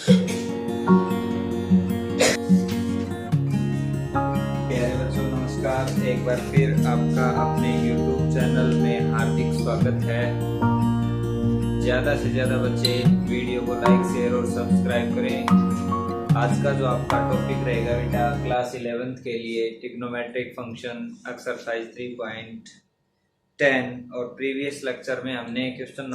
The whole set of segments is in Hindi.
प्यारे बच्चों नमस्कार। एक बार फिर आपका अपने YouTube चैनल में हार्दिक स्वागत है। ज़्यादा से ज़्यादा बच्चे वीडियो को लाइक शेयर और सब्सक्राइब करें। आज का जो आपका टॉपिक रहेगा बेटा क्लास 11th के लिए ट्रिग्नोमेट्रिक फंक्शन एक्सरसाइज 3.10 और प्रीवियस लेक्चर में हमने क्वेश्चन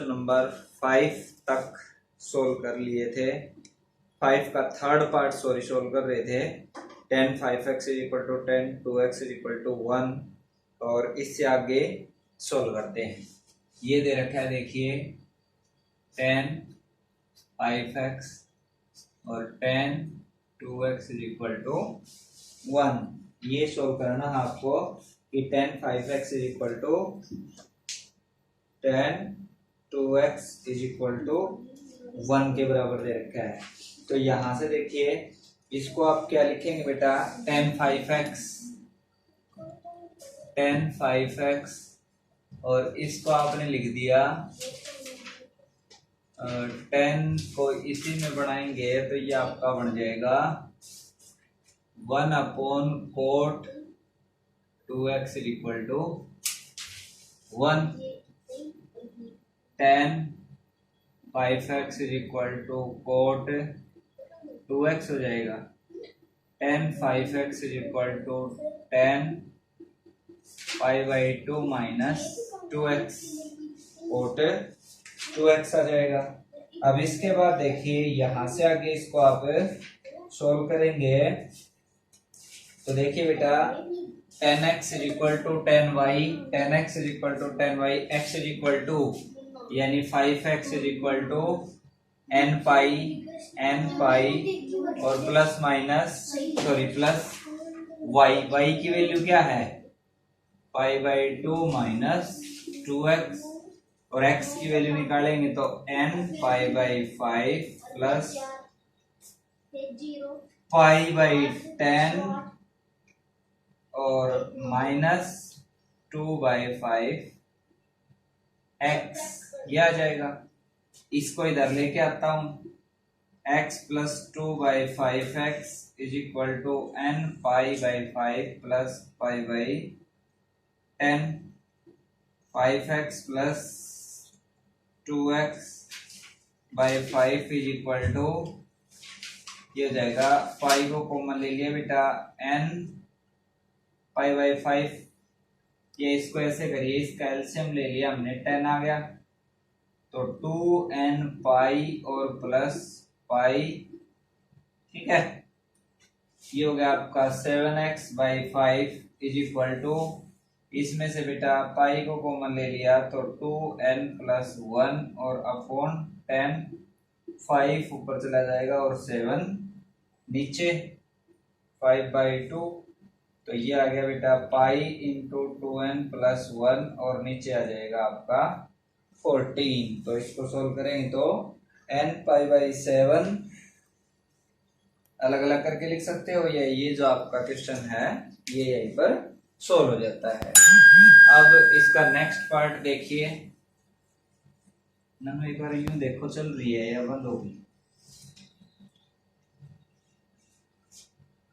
नंबर 5 तक सोल्व कर लिए थे। 5 का थर्ड पार्ट सोल्व कर रहे थे। 10 5x is equal to 10 2x is equal to 1 और इससे आगे सोल्व करते हैं। ये दे रखा है, देखिए 10 5x और 10 2x इज इक्वल टू 1। ये सोल्व करना है आपको कि 10 5x is equal to 10 2x is equal to 1 के बराबर दे रखा है। तो यहां से देखिए इसको आप क्या लिखेंगे बेटा, 10 5x और इसको आपने लिख दिया 10 को इसी में बढ़ाएंगे तो ये आपका बन जाएगा 1/cot 2x equal to 1। 10 5x is equal to cot 2x हो जाएगा। 10 5x is equal to 10 π/2 minus 2x cot 2x आ जाएगा। अब इसके बाद देखिए यहां से आगे इसको आप सोल्व करेंगे तो देखिए बेटा 10x is equal to 10y 10x is equal to 10y x is equal to यानी 5x is equal to n pi और प्लस y की वैल्यू क्या है π/2 माइनस 2x और x की वैल्यू निकालेंगे तो n π/5 प्लस π/10 और माइनस 2/5 x ये आ जाएगा। इसको इधर लेके आता हूं, x plus 2/5x is equal to n π/5 plus π/10 5x plus 2x/5 is equal to ये हो जाएगा। पाई को कॉमन ले लिया बेटा, n π/5 ये इसको ऐसे करिए, इसका एलसीएम ले लिया हमने 10 आ गया तो 2n पाई और प्लस पाई, ठीक है। ये हो गया आपका 7x/5 इज इक्वल टू, इसमें से बेटा पाई को कॉमन ले लिया तो 2n प्लस 1 और अपॉन 10 5 ऊपर चला जाएगा और 7 नीचे 5/2 तो ये आ गया बेटा पाई इंटू 2n प्लस 1 और नीचे आ जाएगा आपका 14। तो इसको सोल्व करेंगे तो n π/7 अलग अलग करके लिख सकते हो या ये जो आपका क्वेश्चन है ये यहीं पर सोल्व हो जाता है। अब इसका नेक्स्ट पार्ट देखिए ना, एक बार यूं देखो चल रही है या बंद होगी,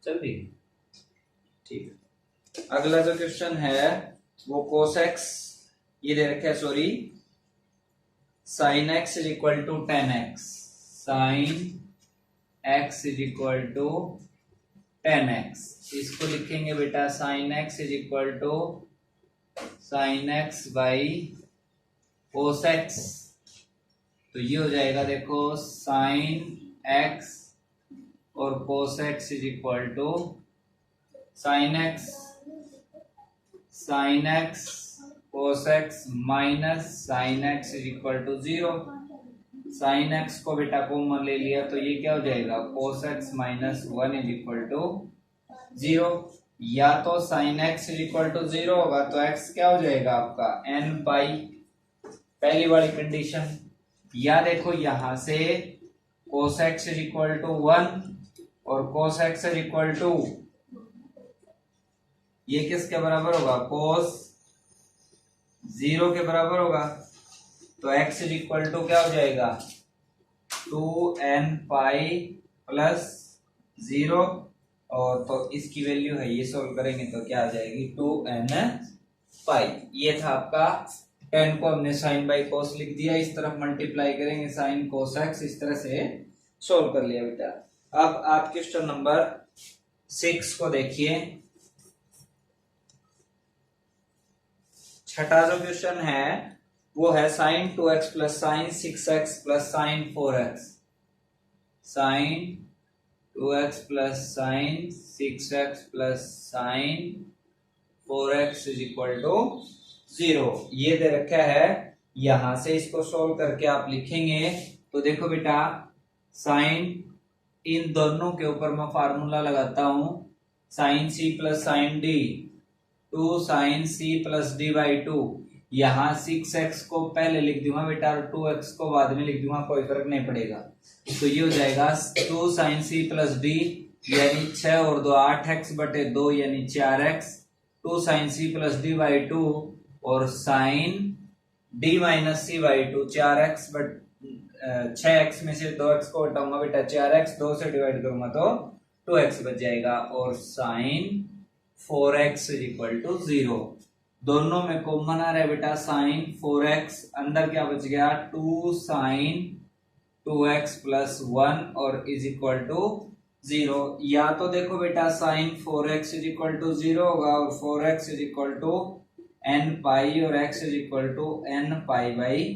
चल रही है, ठीक। अगला जो क्वेश्चन है वो cos x ये दे रखा है, sorry sin x is equal to 10x, sin x is equal to 10x। इसको लिखेंगे बेटा sin x is equal to sin x by cos x। तो ये हो जाएगा, देखो sin x और cos x is equal to sin x cos x minus sin x is equal to 0। sin x को बेटा कॉमन ले लिया तो ये क्या हो जाएगा cos x minus 1 is equal to 0। या तो sin x is equal to 0 होगा तो x क्या हो जाएगा आपका n पाई, पहली वाली कंडीशन। या देखो यहां से cos x is equal to 1 और cos x is equal to, ये किसके बराबर होगा cos 0 के बराबर होगा। तो x इज इक्वल टू क्या हो जाएगा 2n पाई प्लस 0, और तो इसकी वैल्यू है ये सोल्व करेंगे तो क्या आ जाएगी 2n पाई। ये था आपका 10 को हमने साइन बाई कोस लिख दिया, इस तरफ मल्टीप्लाई करेंगे साइन कोस x, इस तरह से सोल्व कर लिया बेटा। अब आप क्वेश्चन नंबर 6 को देखिए। छठा जो क्वेश्चन है वो है sine 2x plus sine 6x plus sine 4x। Sine 2x plus sine 6x plus sine 4x is equal to 0, ये दे रखा है। यहां से इसको सोल्व करके आप लिखेंगे तो देखो बेटा, साइन इन दोनों के ऊपर मैं फार्मूला लगाता हूं, sine c plus sine d, 2 sine c plus d by 2। यहाँ 6x को पहले लिख दूंगा बेटा और 2x को बाद में लिख दूंगा, कोई फर्क नहीं पड़ेगा। तो ये हो जाएगा 2 साइन c प्लस d यानी 6 और 2 8x बटे 2 यानी 4x, 2 sine c plus d by 2 और sine d minus c by 2 4x but 6x में से 2x को हटाऊंगा बेटा 4x, 2 से डिवाइड करूंगा तो 2x बच जाएगा, और sign 4x is equal to 0। दोनों में कॉमन आ रहा है बेटा साइन 4x, अंदर क्या बच गया 2 साइन 2x प्लस 1 और इज इक्वल टू 0। या तो देखो बेटा sign 4x is equal to 0 होगा और 4x is equal to n pi और x is equal to n pi by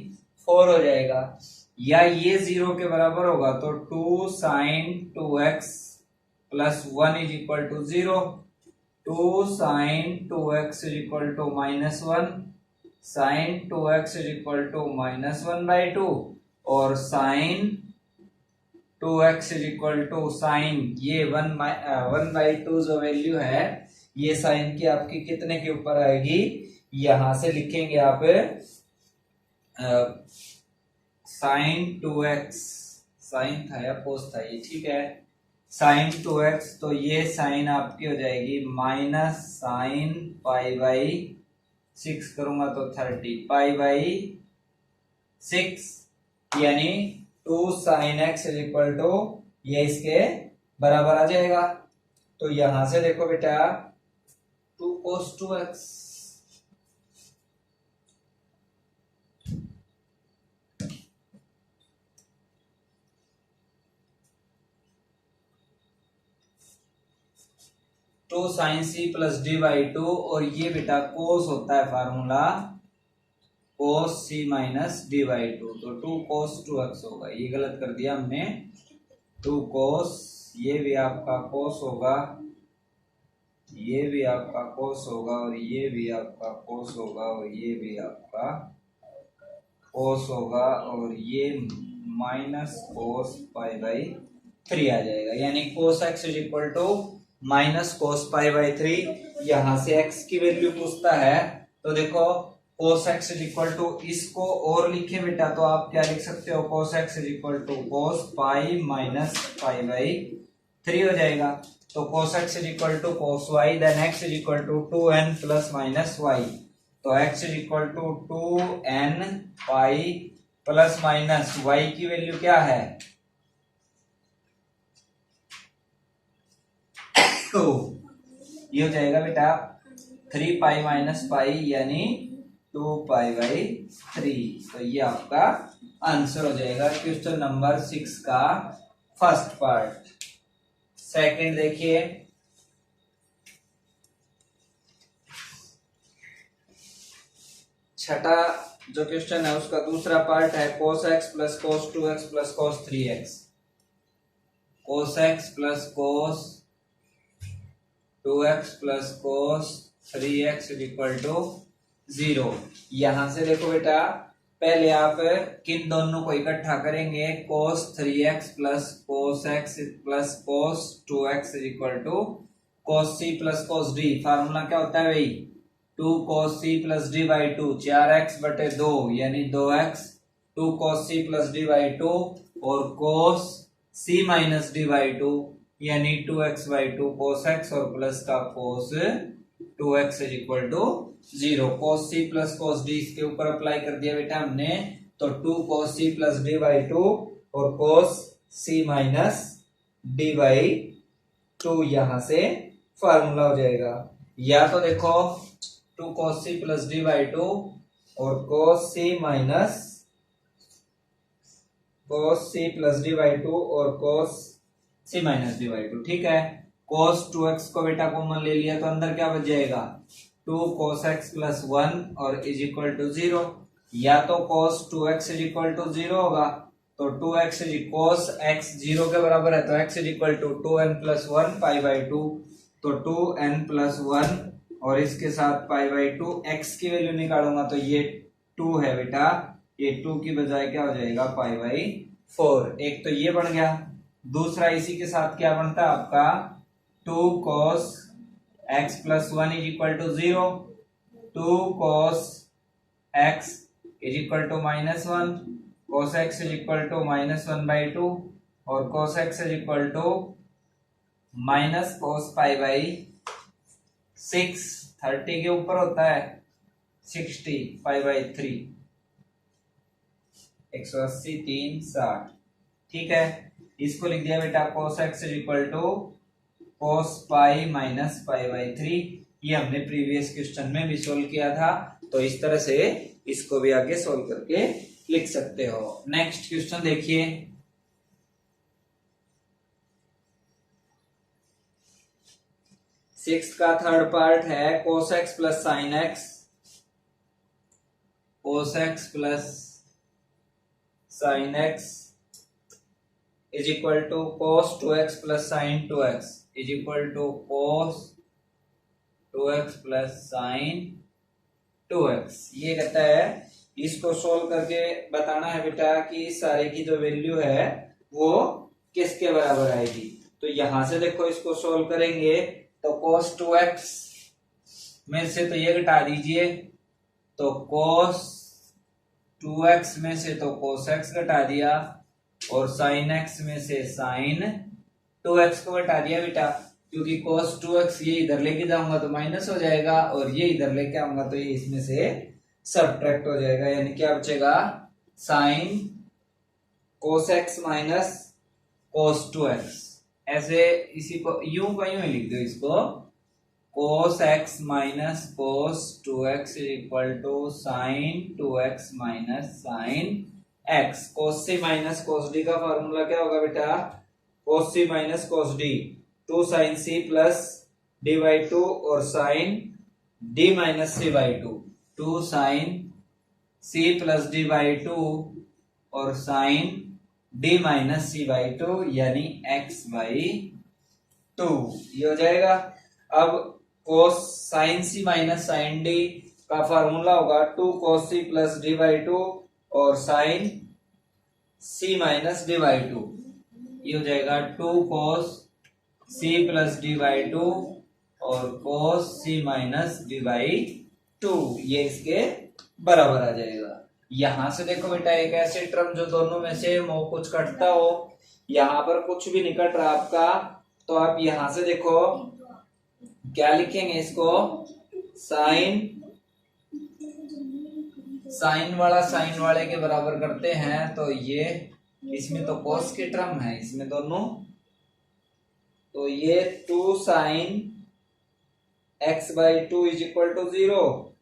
4 हो जाएगा, या ये 0 के बराबर होगा तो 2 sine 2x plus 1 is equal to 0, 2 sine 2x is equal to minus 1, sine 2x is equal to minus 1 by 2, और sine 2x is equal to sine ये 1 बाई 2 जो वैल्यू है ये साइन की आपकी कितने के ऊपर आएगी, यहां से लिखेंगे आप साइन 2x, साइन था या कोस था ये, ठीक है, साइन 2x, तो ये साइन आपकी हो जाएगी माइनस साइन पाई बाई 6 करूंगा तो 30 पाई बाई 6, यानी 2 sine x is equal to ये इसके बराबर आ जाएगा। तो यहां से देखो बेटा 2 cos 2x, two sine C plus D by 2, और ये बेटा कोस होता है formula cos C minus D by 2, तो 2 cos 2x होगा, ये गलत कर दिया हमने, 2 cos, ये भी आपका कोस होगा, ये भी आपका कोस होगा, और ये भी आपका कोस होगा, और ये भी आपका कोस होगा, और ये माइनस कोस पाई बाई 3 आ जाएगा, यानी cos X is equal to minus cos pi by 3। यहां से x की वैल्यू पूछता है तो देखो cos X is equal to, इसको और लिखे बेटा तो आप क्या लिख सकते हो, cos X is equal to cos pi minus pi by 3 हो जाएगा। तो cos X is equal to cos Y, then X is equal to 2n plus minus Y, तो x is equal to 2n pi plus minus y की वैल्यू क्या है, तो ये हो जाएगा बेटा 3 पाई माइनस पाई यानी 2 पाई बाई 3। तो ये आपका आंसर हो जाएगा क्वेश्चन नंबर 6 का फर्स्ट पार्ट। सेकंड देखिए, छठा जो क्वेश्चन है उसका दूसरा पार्ट है cos x plus cos 2x plus cos 3x। cos x plus cos 2x plus cos 3x is equal to 0। यहां से देखो बेटा पहले आप किन दोनों को इकट्ठा करेंगे, cos 3x plus cos x plus cos 2x is equal to cos c plus cos d। Formula क्या होता है भाई, 2 cos c plus d by 2, 4x बटे 2 यानी 2x, 2 cos c plus d by 2 और cos c minus d by 2 यानी 2x बाई 2 cos x और प्लस का cos 2x is equal to 0। cos c plus cos d इसके ऊपर अप्लाई कर दिया बेटा हमने, तो 2 cos c plus D by two और cos c minus D by two यहां से फार्मूला हो जाएगा। या तो देखो 2 cos c plus D by two और cos c plus D by two और cos c minus D by two. ठीक है, cos 2x को बेटा कॉमन ले लिया तो अंदर क्या बच जाएगा 2 cos x प्लस 1 और इज इक्वल टू 0। या तो cos 2x is equal to 0 होगा तो 2x cos x 0 के बराबर है तो x is equal to 2n plus 1 pi by two, तो 2n प्लस 1 और इसके साथ पाई बाई टू। x की वैल्यू निकालूंगा तो ये 2 है बेटा, ये 2 की बजाय क्या हो जाएगा पाई बाई 4। एक तो ये बन गया, दूसरा इसी के साथ क्या बनता है आपका 2 cos x plus 1 is equal to 0, 2 cos x is equal to minus 1, cos x is equal to minus 1 by two और cos x is equal to minus cos pi by 6। 30 के ऊपर होता है 60 पाई बाई 3, 180 3 60। ठीक है, इसको लिख दिया बेटा cos x is equal to cos pi minus pi by 3। ये हमने प्रीवियस क्वेश्चन में भी सोल्व किया था, तो इस तरह से इसको भी आगे सोल्व करके लिख सकते हो। नेक्स्ट क्वेश्चन देखिए, सिक्स्थ का थर्ड पार्ट है cos x plus sine x, cos x plus sine x is equal to cos 2x plus sine 2x is equal to cos 2x plus sine 2x। ये कहता है इसको सोल्व करके बताना है बेटा कि इस सारे की जो वैल्यू है वो किसके बराबर आएगी। तो यहां से देखो इसको सोल्व करेंगे तो cos 2x में से तो ये घटा दीजिए, तो cos 2x में से तो cos x घटा दिया और sin x में से sin 2x को घटा दिया बेटा, क्योंकि cos 2x ये इधर लेके जाऊंगा तो माइनस हो जाएगा और ये इधर लेके आऊंगा तो ये इसमें से सब्ट्रैक्ट हो जाएगा, यानी क्या बचेगा sin cos x minus cos 2x। ऐसे इसी को यूं का यूं ही लिख दो इसको, cos x minus cos 2x is equal to sin 2x minus sin x। cos c minus cos d का फॉर्मूला क्या होगा बेटा, cos c minus cos d 2 sin c plus d by 2 और sin d minus c by 2, 2 sin c plus d by 2 और sin d minus C by two यानी x बाई 2, ये हो जाएगा। अब cos sin c minus sin d का फॉर्मूला होगा 2 cos c plus d by 2 और sin c minus d by 2, ये हो जाएगा 2 cos c plus d by 2 और cos c minus d by 2, ये इसके बराबर आ जाएगा। यहां से देखो बेटा एक ऐसे टर्म जो दोनों में से कुछ कटता हो, यहां पर कुछ भी नहीं कट रहा आपका, तो आप यहां से देखो क्या लिखेंगे इसको, साइन वाला साइन वाले के बराबर करते हैं, तो ये इसमें तो cos की टर्म है इसमें दोनों, तो ये 2 sin x by 2 is equal to 0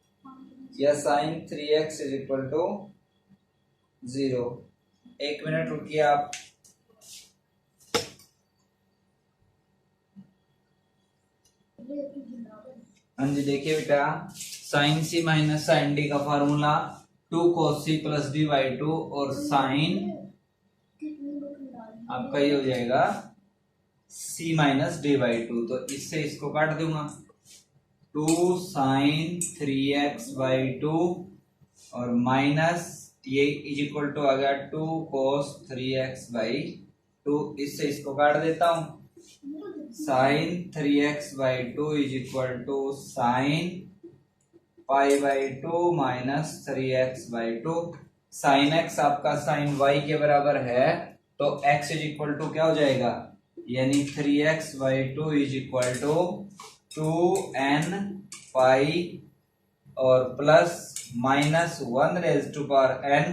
या sin 3x is equal to 0। एक मिनट रुकिए आप, हाँ जी देखिए बेटा sin c minus sin d का formula 2 cos c plus d by 2 और sin आपका ये हो जाएगा c माइनस d बाई 2, तो इससे इसको काट दूंगा 2 sin 3x बाई 2 और माइनस ये इज इक्वल टू आ गया 2 cos 3x बाई 2, इससे इसको काट देता हूं sin 3x by 2 is equal to sin pi by 2 minus 3x by 2। sin x आपका sin y के बराबर है तो x इज इक्वल टू क्या हो जाएगा, यानी 3x by 2 is equal to 2n pi और plus minus 1 raise to power n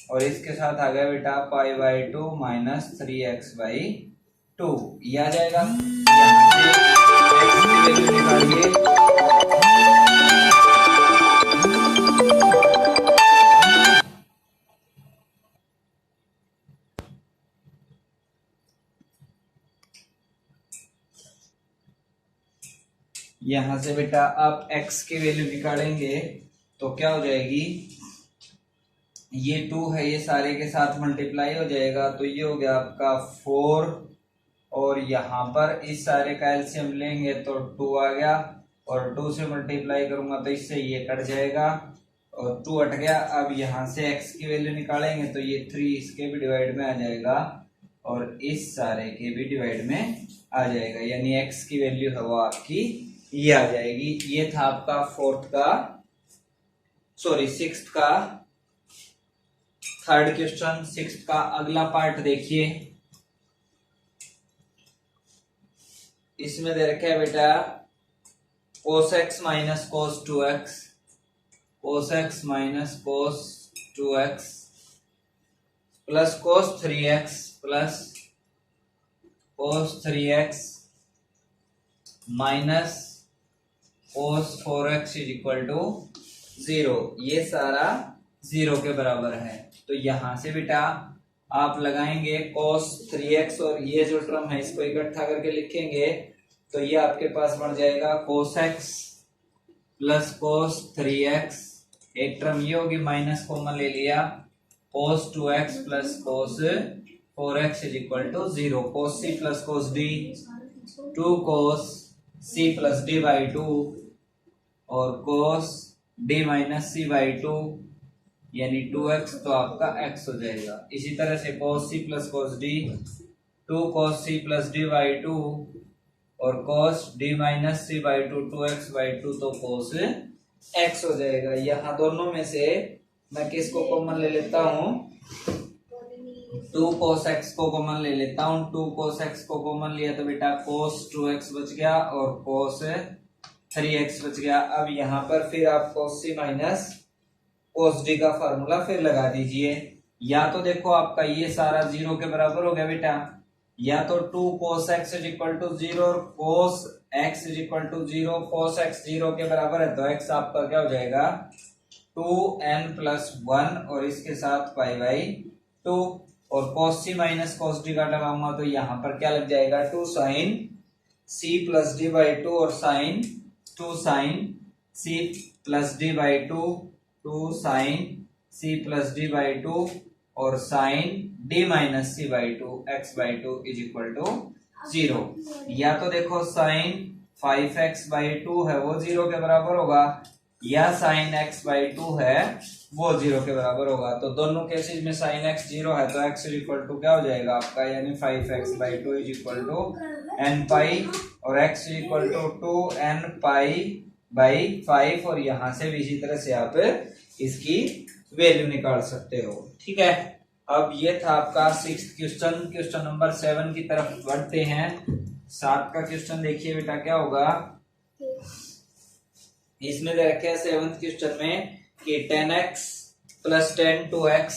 और इसके साथ आ गया बेटा पाई बाई टू माइनस 3x/2, ये आ जाएगा। यहाँ से x की वैल्यू निकालिए। यहां से बेटा आप x की वैल्यू निकालेंगे तो क्या हो जाएगी, ये 2 है, ये सारे के साथ मल्टीप्लाई हो जाएगा, तो ये हो गया आपका 4, और यहाँ पर इस सारे का एलसीएम लेंगे तो 2 आ गया, और 2 से मल्टीप्लाई करूंगा तो इससे ये कट जाएगा और 2 हट गया। अब यहाँ से x की वैल्यू निकालेंगे तो ये 3 इसके भी डिवाइड में आ जाएगा और इस सारे के भी डिवाइड में आ जाएगा, यानी x की वैल्यू है वो आपकी ये आ जाएगी। ये था आपका सिक्स्थ का थर्ड क्वेश्चन। सिक्स्थ का अगला पार्ट देखिए, इसमें दे रखा है बेटा cos x minus cos 2x, cos x minus cos 2x plus cos 3x plus cos 3x minus cos 4x is equal to 0, ये सारा 0 के बराबर है। तो यहां से बेटा आप लगाएंगे cos 3x और ये जो टर्म है इसको इकट्ठा करके लिखेंगे तो ये आपके पास बन जाएगा cos x plus cos 3x, एक टर्म ये होगी माइनस कॉमन ले लिया, cos 2x plus cos 4x is equal to 0, cos c plus cos d 2 cos c plus d by 2 और cos d minus c by 2 यानी 2x, तो आपका x हो जाएगा। इसी तरह से cos c plus cos d 2 cos c plus d by 2 और cos d minus c by 2 2x by 2, तो cos x हो जाएगा। यहाँ दोनों में से मैं किसको कॉमन ले लेता हूँ, 2 cos x को कॉमन ले लेता हूँ। 2 cos x को कॉमन लिया तो बेटा cos 2x बच गया और cos 3x बच गया। अब यहाँ पर फिर आप cos c minus cos d का फार्मूला फिर लगा दीजिए। या तो देखो आपका ये सारा 0 के बराबर हो गया बेटा, या तो 2 cos x is equal to 0 और cos x is equal to 0, cos x 0 के बराबर है तो x आपका क्या हो जाएगा 2n प्लस 1 और इसके साथ पाई बाई 2, और cos c minus cos d का लगाऊंगा तो यहाँ पर क्या लग जाएगा 2 sin c plus d by 2 और two sine c plus d by 2, 2 sine c plus d by 2 और sine d minus c by 2 x by 2 is equal to 0। या तो देखो साइन 5x बाई 2 है वो 0 के बराबर होगा, या साइन x बाई 2 है वो 0 के बराबर होगा। तो दोनों केसेस में साइन x 0 है तो x इज इक्वल टू क्या हो जाएगा आपका, यानी 5x by 2 is equal to n pi और x is equal to 2n pi by 5, और यहां से भी इसी तरह से आप इसकी वैल्यू निकाल सकते हो। ठीक है, अब ये था आपका सिक्स्थ क्वेश्चन। क्वेश्चन नंबर 7 की तरफ बढ़ते हैं। 7 का क्वेश्चन देखिए बेटा क्या होगा, इसमें दे रखे हैं 7th क्वेश्चन में कि 10x plus 10 2x,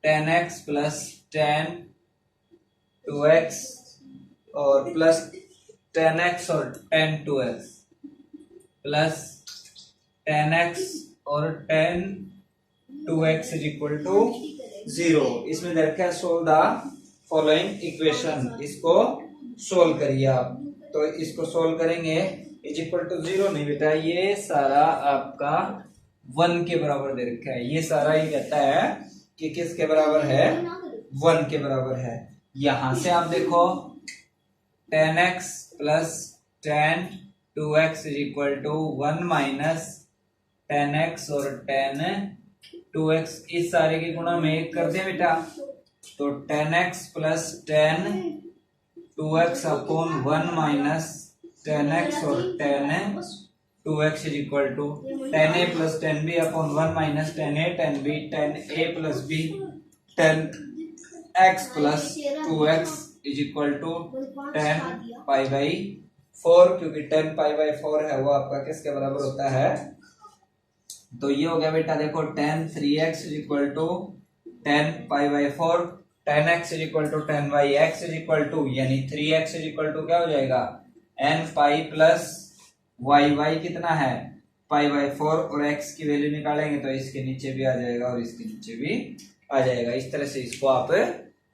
10x plus 10 2x और प्लस 10x और 10 2x प्लस 10x और 10 2x इज इक्वल टू 0। इसमें दे रखा है सोल्व द फॉलोइंग इक्वेशन, इसको सोल्व करिए आप। तो इसको सोल्व करेंगे इज इक्वल टू 0 नहीं बेटा, ये सारा आपका 1 के बराबर दे रखा है। ये सारा ये कहता है कि किसके बराबर है, 1 के बराबर है। यहां से आप देखो 10x plus 10 2x is equal to 1 minus 10x और 10 2x, इस सारे के गुणा में एक कर दे बेटा, तो 10x plus 10 2x upon 1 minus 10x और 10 2x is equal to 10a plus 10b upon 1 minus 10a 10b 10a plus b 10x plus 2x is equal to 10 pi by 4, क्योंकि 10 पाई बाई 4 है वो आपका किसके बराबर होता है तो ये हो गया बेटा देखो tan 3x is equal to tan pi by 4, tan x is equal to tan by x is equal to यानी 3x इज इक्वल टू क्या हो जाएगा n पाई प्लस y कितना है पाई बाई 4 और x की वैल्यू निकालेंगे तो इसके नीचे भी आ जाएगा और इसके नीचे भी आ जाएगा। इस तरह से इसको आप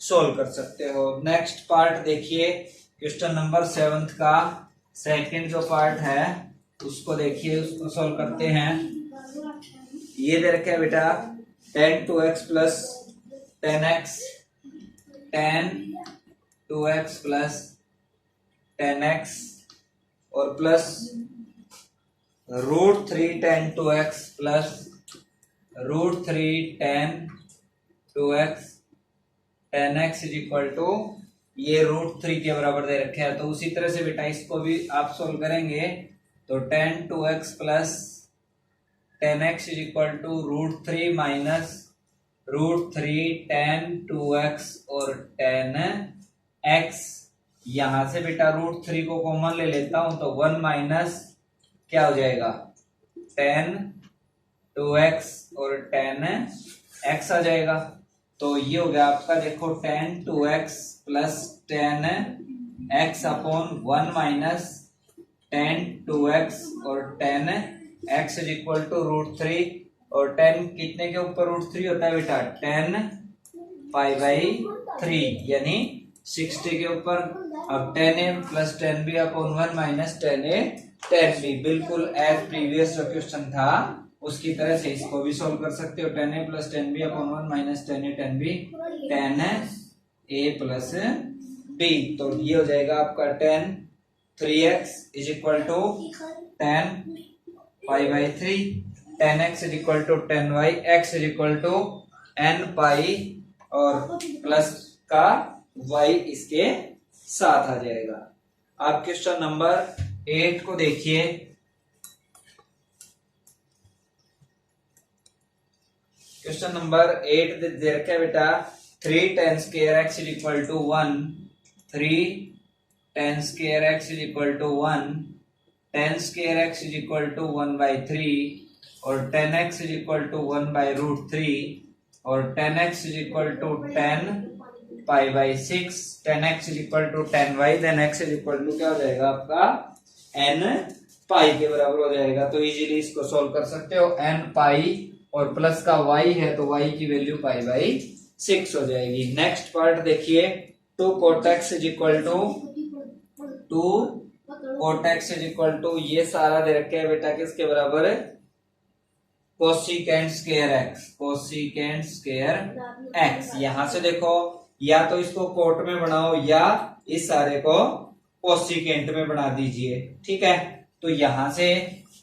सोल्व कर सकते हो। नेक्स्ट पार्ट देखिए क्वेश्चन नंबर 7 का सेकंड जो पार्ट है उसको देखिए, उसको सोल्व करते हैं। ये दे रखा है बेटा tan 2x plus tan x, tan 2x plus tan x और plus √3 tan 2x plus √3 tan 2x tan x is equal to ये √3 के बराबर दे रखे हैं। तो उसी तरह से बेटा इसको भी आप सोल्व करेंगे तो tan 2x plus tan x is equal to √3 minus √3 tan 2x और tan x। यहां से बेटा √3 को कॉमन ले लेता हूं तो 1 माइनस क्या हो जाएगा tan 2x और tan x आ जाएगा। तो ये हो गया आपका देखो tan 2x plus tan x upon 1 minus tan 2x और tan x is equal to √3 और tan कितने के ऊपर √3 होता है बेटा tan पाई बाई 3 यानी 60 के ऊपर। अब tan a plus tan b upon 1 minus tan a tan b बिल्कुल एज प्रीवियस जो क्वेश्चन था उसकी तरह से इसको भी सोल्व कर सकते हो। tan a plus tan b upon 1 minus tan a tan b tan a plus b। तो ये हो जाएगा आपका tan 3x is equal to tan pi by 3, tan x is equal to tan y, x is equal to n pi और प्लस का y इसके साथ आ जाएगा। आप क्वेश्चन नंबर 8 को देखिए। क्वेश्चन नंबर 8 दे रखा है बेटा 3 tan square x is equal to 1, 3 tan square x is equal to 1, tan square x is equal to 1 by 3 और tan x is equal to 1 by √3 और tan x is equal to tan pi by 6, tan x is equal to tan y, then x is equal to क्या हो जाएगा आपका n पाई के बराबर हो जाएगा। तो इजीली इसको सोल्व कर सकते हो। n पाई और प्लस का y है तो y की वैल्यू पाई बाई 6 हो जाएगी। नेक्स्ट पार्ट देखिए 2 cot x is equal to 2 cot x is equal to ये सारा दे रखे है बेटा किसके बराबर है cosecant square x, cosecant square x। यहां से देखो या तो इसको कोट में बनाओ या इस सारे को कोसिकेंट में बना दीजिए, ठीक है। तो यहां से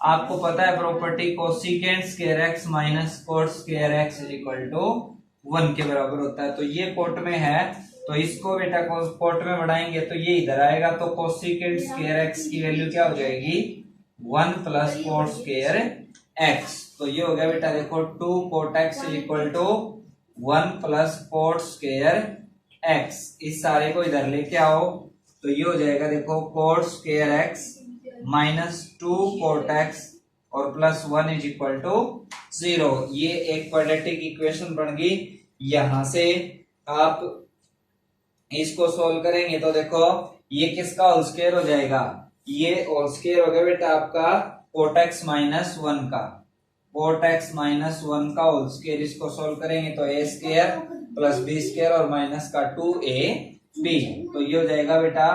आपको पता है property cosecant square x minus cot square x is equal to 1 के बराबर होता है। तो ये कोट में है तो इसको बेटा कोट में बढ़ाएंगे तो ये इधर आएगा तो कोसिकेंट स्क्वायर x की वैल्यू क्या हो जाएगी 1 प्लस कोट स्क्वायर x। तो ये हो गया बेटा देखो 2 cot x is equal to 1 plus cot square x। इस सारे को इधर लेके आओ तो ये हो जाएगा देखो cot square x minus 2 cot x और प्लस 1 इज इक्वल टू 0। ये एक क्वाड्रेटिक इक्वेशन बन गई। यहां से आप इसको सोल्व करेंगे तो देखो ये किसका होल स्क्वायर हो जाएगा, ये होल स्क्वायर हो गया बेटा आपका कोट x माइनस 1 का, कोट x माइनस 1 का होल स्क्वायर। इसको सोल्व करेंगे तो a square plus b square और माइनस का 2ab। तो ये हो जाएगा बेटा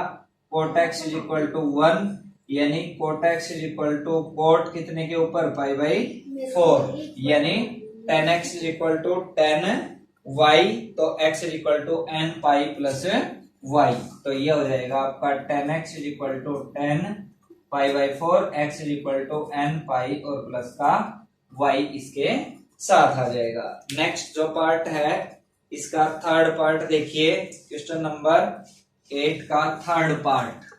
cot x is equal to 1 यानी cot x is equal to cot कितने के ऊपर पाई बाई 4 यानी tan x is equal to tan y तो x is equal to n pi plus y। तो ये हो जाएगा आपका tan x is equal to tan pi by 4, x is equal to n pi और प्लस का y इसके साथ आ जाएगा। नेक्स्ट जो पार्ट है इसका थर्ड पार्ट देखिए क्वेश्चन नंबर 8 का third part.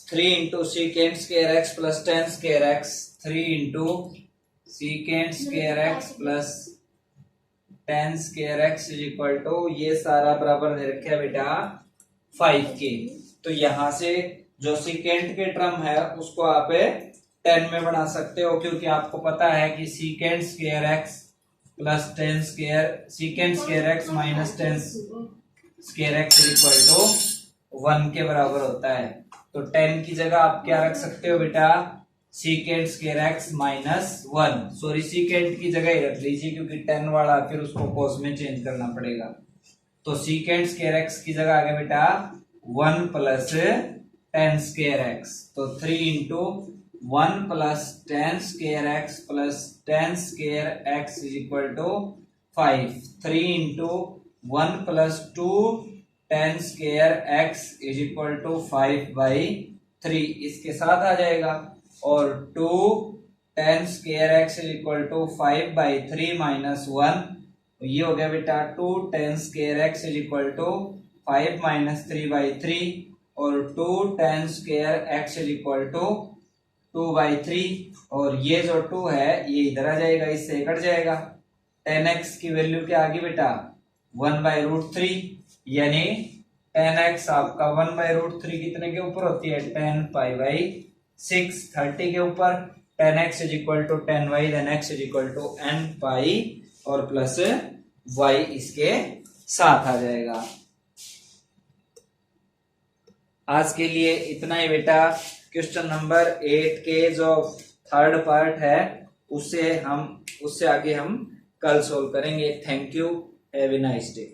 3 into secant square x plus tan square x, 3 into secant square x plus tan square x is equal to ये सारा बराबर दे रखे है बेटा 5k। तो यहां से जो सीकेंट के टर्म है उसको आप 10 में बना सकते हो, क्योंकि आपको पता है कि secant square X plus tan square secant square X minus tan square X equal to 1 के बराबर होता है। तो 10 की जगह आप क्या रख सकते हो बेटा, secant square X minus 1, sorry secant की जगह ही रख लीजिए क्योंकि 10 वाला फिर उसको कोस में चेंज करना पड़ेगा। तो सीकेंट स्क्वायर एक्स की जगह आ गया बेटा 1 प्लस टेन स्क्वायर एक्स, तो 3 into 1 plus tan square X plus tan square X is equal to 5। 3 into 1 plus 2 tan square X is equal to 5/3 इसके साथ आ जाएगा। और 2 tan square X is equal to 5/3 minus 1, ये हो गया बेटा 2 tan square X is equal to 5 minus 3/3, और 2 tan square X is equal to 2/3, और ये जो 2 है ये इधर आ जाएगा, इससे कट जाएगा। 10x की वैल्यू क्या आ गई बेटा 1/√3, यानी 10x आपका 1/√3 कितने के ऊपर होती है 10π/6, 30 के ऊपर 10x is equal to 10y, then x is equal to nπ और प्लस y इसके साथ आ जाएगा। आज के लिए इतना ही बेटा। क्वेश्चन नंबर 8 के जो थर्ड पार्ट है उससे आगे हम कल सोल्व करेंगे। Thank you, have a nice day.